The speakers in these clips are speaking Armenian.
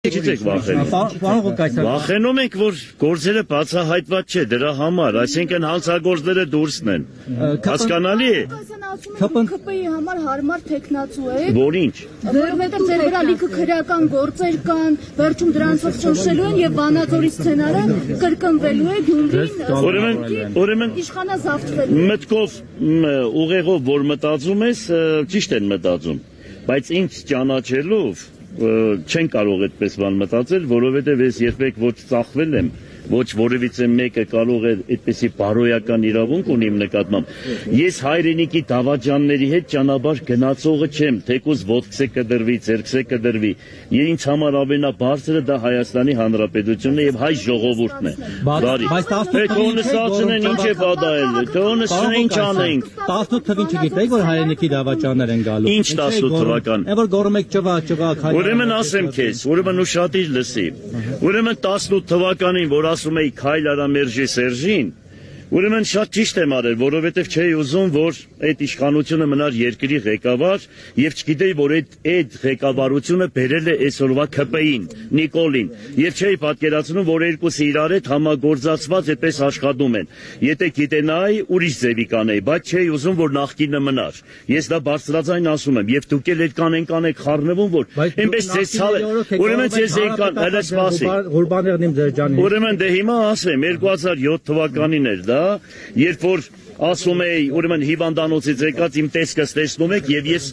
Չեք վախենում։ Վախենում ենք, որ գործերը բացահայտված չէ դրա համար, այսինքն հանցագործները դուրսն են։ Հասկանալի է։ ՔՊ-ի համար հարմար տեխնացու է։ Որինչ։ Որովհետև ձեր վրա լիքը քրեական գործեր կան, վերջում դրանցով ճնշելու են եւ Վանաձորի սցենարը կրկնվելու է Գյումրին։ Ուրեմն իշխանազավթվելու։ մտքով ուղեղով որ մտածում ես, ճիշտ են մտածում, բայց ինձ ճանաչելով չեն կարող այդպես բան մտածել, որովհետև ես երբեք ոչ ծախվել եմ, ոչ որևիցե մեկը կարող է այդպեսի բարոյական իրավունք ունի իմ նկատմամբ։ Ես հայրենիքի դավաճանների հետ ճանապարհ գնացողը չեմ, թեկուզ ոտքսե կդրվի, ձեռքսե կդրվի։ Ինձ համար ամենաբարձրը դա Հայաստանի Հանրապետությունն է եւ հայ ժողովուրդն է։ Բարի։ Թեկունսացնեն ինչ է պատահել, թեկունսն ինչ անենք։ 18 թվին չգիտեիք որ հայրենիքի դավաճաններ են գալու։ Ինչ 18 թվական։ Որ գոռում եք ճվա քայլ։ Ուրեմն ասեմ քեզ, ուրեմն ուշադիր լսի։ Ուրեմն 18 թվականին որ ասում էի քայլ արա Մերժի Սերժին, ուրեմն շատ ճիշտ եմ արել, որովհետև չէի ուզում, որ այդ իշխանությունը մնար երկրի ղեկավար եւ չգիտեի, որ այդ ղեկավարությունը բերել է այսօրվա ՔՊ-ին, Նիկոլին, եւ չէի պատկերացնում, որ երկուսը իրար հետ համագործակցված այդպես աշխատում են։ Եթե գիտենայի, ուրիշ ձևի կանեի, բայց չէի ուզում, որ նախկինը մնար։ Ես դա բարձրաձայն ասում եմ, եւ դուք էլ այդ կանեն խառնվում, որ այնպես ձեզ ցավը, ուրեմն ես եկան, այլ սպասի։ Ղուրբաներն իմ ձեր ջանի։ Ուրեմն դե հիմա ասեմ 2007 թվականին էր դա, երբ որ ասում էի, ուրեմն հիվանդանոցից եկած իմ տեսքս տեսնում եք եւ ես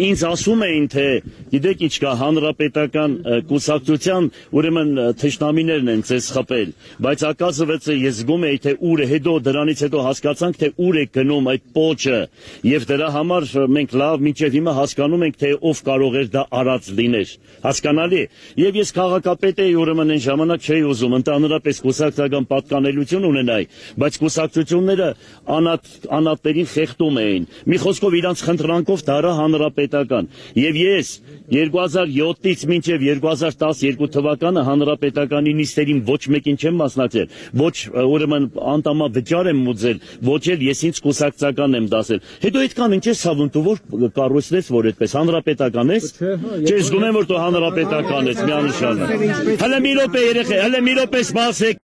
ինձ ասում էին թե գիտեք ինչ կա հանրապետական կուսակցության ուրեմն թշնամիներն են ցես խփել, բայց ակասվեցը ես զգում էի թե ուր է, հետո դրանից հետո հասկացանք թե ուր է գնում այդ պոչը եւ դրա համար մենք լավ մինչեւ հիմա հասկանում ենք թե ով կարող էր դա արած լիներ, հասկանալի եւ ես քաղաքապետ էի ուրեմն այն ժամանակ չէի ուզում ընդհանրապես կուսակցական պատկանելություն ունենայի, բայց կուսակցությունները անատներին խեղդում էին։ Մի խոսքով իրանց խնդրանքով դարա հանրապետական։ Եվ ես 2007-ից մինչև 2012 թվականը հանրապետականի նիստերին ոչ մեկին չեմ մասնակցել, ոչ ուրեմն անդամավճար եմ մուծել, ոչ էլ ես ինձ կուսակցական եմ դասել։ Հետո այդքան ինչ ես ցավում դու որ կառույցնես որ այդպես հանրապետական ես։ Չէ, զգում եմ որ դու հանրապետական ես, միանշանակ։ Հələ մի րոպե երեխա, հələ մի րոպե սպասեք։